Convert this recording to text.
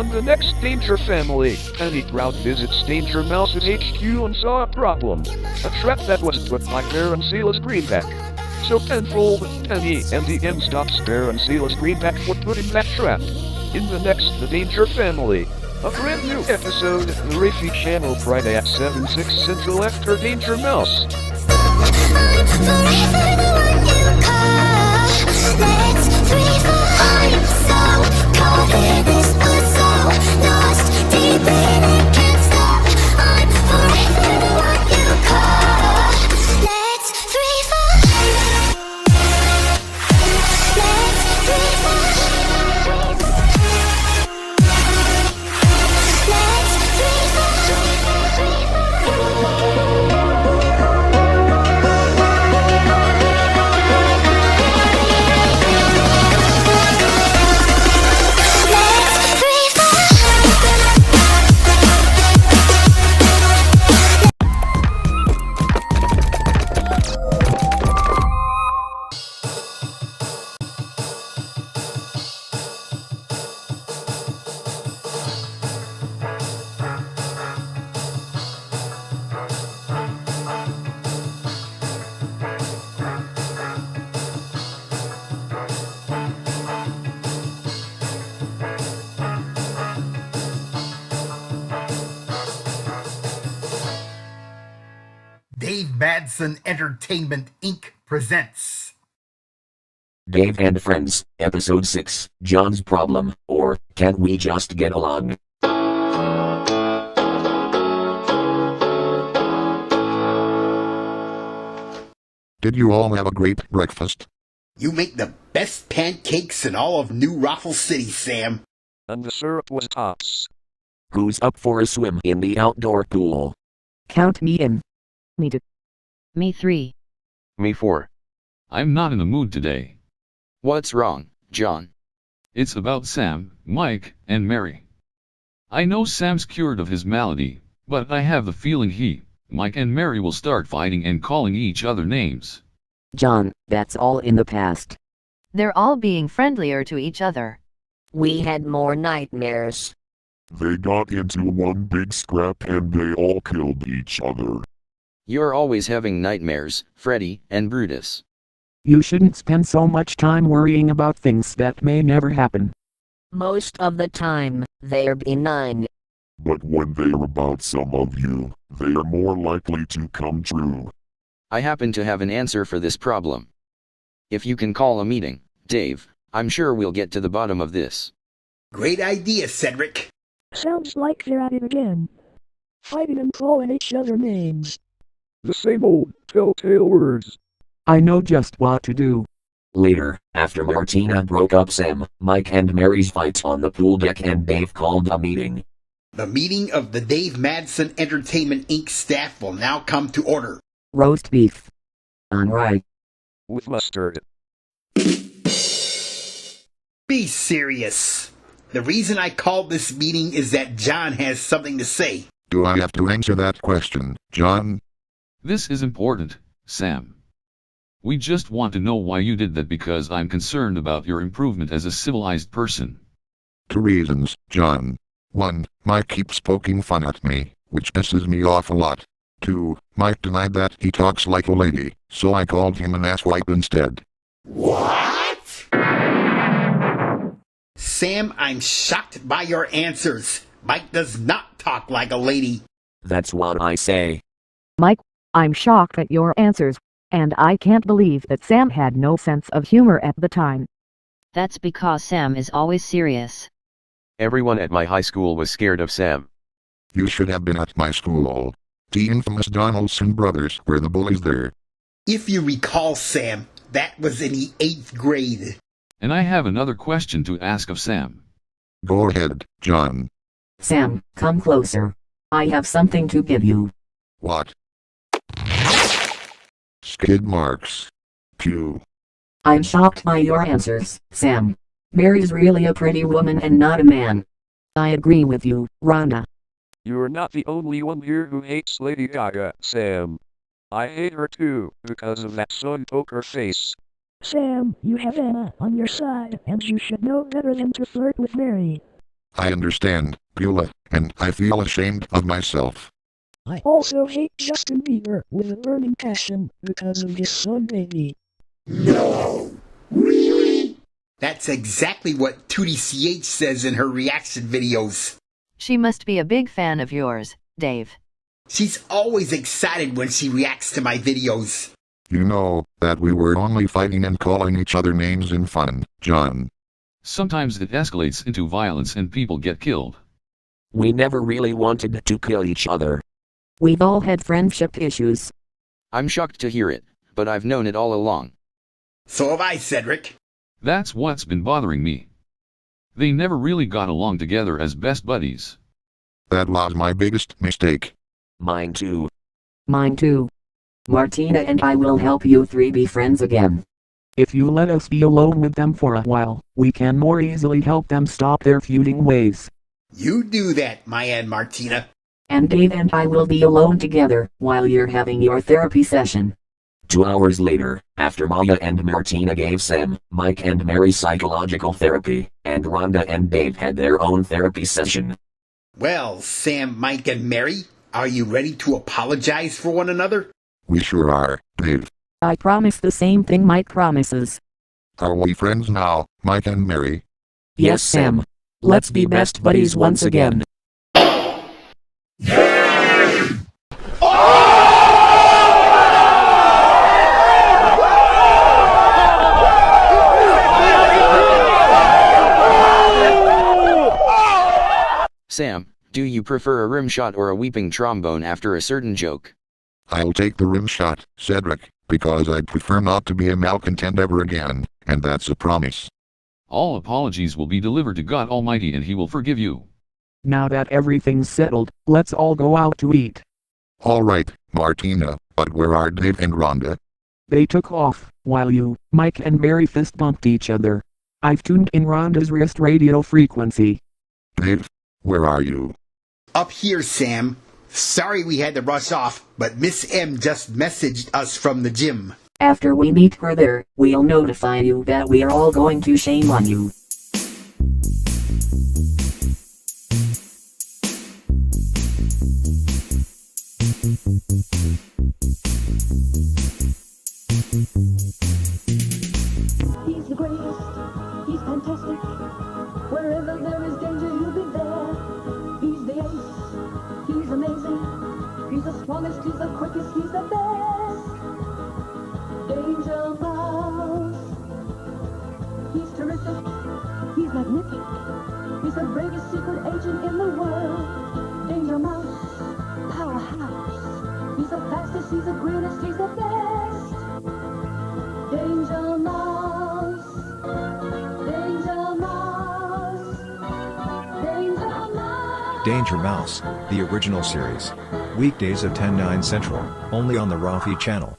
On the next Danger Family, Penny Crowd visits Danger Mouse's HQ and saw a problem. A trap that was put by Bear and Silas Greenback. So tenfold, Penny and the M stops Bear and Silas Greenback for putting that trap. In the next The Danger Family, a brand new episode, the Rafi Channel Friday at 7/6 Central after Danger Mouse. Let's free fall. So caught in this was so lost deep in it, can't stop. I'm forever the one you call. Let's free fall. Let's free fall. Let's free Dave Madson Entertainment Inc. presents Dave and Friends, Episode 6, John's Problem, or Can't We Just Get Along? Did you all have a great breakfast? You make the best pancakes in all of New Raffle City, Sam. And the syrup was tops. Who's up for a swim in the outdoor pool? Count me in. Me 2. Me 3. Me 4. I'm not in the mood today. What's wrong, John? It's about Sam, Mike, and Mary. I know Sam's cured of his malady, but I have the feeling Mike and Mary will start fighting and calling each other names. John, that's all in the past. They're all being friendlier to each other. We had more nightmares. They got into one big scrap and they all killed each other. You're always having nightmares, Freddy and Brutus. You shouldn't spend so much time worrying about things that may never happen. Most of the time, they're benign. But when they're about some of you, they are more likely to come true. I happen to have an answer for this problem. If you can call a meeting, Dave, I'm sure we'll get to the bottom of this. Great idea, Cedric. Sounds like they're at it again. Fighting and calling each other names. The same old telltale words. I know just what to do. Later, after Martina broke up Sam, Mike and Mary's fight on the pool deck and Dave called a meeting. The meeting of the Dave Madson Entertainment Inc. staff will now come to order. Roast beef. On right. With mustard. Be serious. The reason I called this meeting is that John has something to say. Do I have to answer that question, John? This is important, Sam. We just want to know why you did that because I'm concerned about your improvement as a civilized person. 2 reasons, John. 1, Mike keeps poking fun at me, which pisses me off a lot. 2, Mike denied that he talks like a lady, so I called him an asswipe instead. What? Sam, I'm shocked by your answers. Mike does not talk like a lady. That's what I say. Mike, I'm shocked at your answers, and I can't believe that Sam had no sense of humor at the time. That's because Sam is always serious. Everyone at my high school was scared of Sam. You should have been at my school. The infamous Donaldson brothers were the bullies there. If you recall, Sam, that was in the 8th grade. And I have another question to ask of Sam. Go ahead, John. Sam, come closer. I have something to give you. What? Skid marks. Pew. I'm shocked by your answers, Sam. Mary's really a pretty woman and not a man. I agree with you, Rhonda. You're not the only one here who hates Lady Gaga, Sam. I hate her too, because of that sun poker face. Sam, you have Anna on your side, and you should know better than to flirt with Mary. I understand, Beulah, and I feel ashamed of myself. I also hate Justin Bieber with a burning passion because of his son baby. No! Really? That's exactly what Tootie CH says in her reaction videos. She must be a big fan of yours, Dave. She's always excited when she reacts to my videos. You know that we were only fighting and calling each other names in fun, John. Sometimes it escalates into violence and people get killed. We never really wanted to kill each other. We've all had friendship issues. I'm shocked to hear it, but I've known it all along. So have I, Cedric. That's what's been bothering me. They never really got along together as best buddies. That was my biggest mistake. Mine too. Mine too. Martina and I will help you three be friends again. If you let us be alone with them for a while, we can more easily help them stop their feuding ways. You do that, my Aunt Martina. And Dave and I will be alone together while you're having your therapy session. 2 hours later, after Maya and Martina gave Sam, Mike and Mary psychological therapy, and Rhonda and Dave had their own therapy session. Well, Sam, Mike, and Mary, are you ready to apologize for one another? We sure are, Dave. I promise the same thing Mike promises. Are we friends now, Mike and Mary? Yes, Sam. Let's be best buddies once again. Sam, do you prefer a rim shot or a weeping trombone after a certain joke? I'll take the rim shot, Cedric, because I'd prefer not to be a malcontent ever again, and that's a promise. All apologies will be delivered to God Almighty and He will forgive you. Now that everything's settled, let's all go out to eat. All right, Martina, but where are Dave and Rhonda? They took off, while you, Mike and Mary fist bumped each other. I've tuned in Rhonda's wrist radio frequency. Dave, where are you? Up here, Sam. Sorry we had to rush off, but Miss M just messaged us from the gym. After we meet her there, we'll notify you that we are all going to shame on you. He's the greatest, he's fantastic. Wherever there is danger, he'll be there. He's the ace, he's amazing. He's the strongest, he's the quickest, he's the best. Danger Mouse. He's terrific, he's magnificent. He's the bravest secret agent in the world. Danger Mouse, powerhouse. He's the fastest, he's the greenest, he's the best. Danger Mouse. Danger Mouse. Danger Mouse. Danger Mouse, the original series. Weekdays at 10/9 Central, only on the Rafi channel.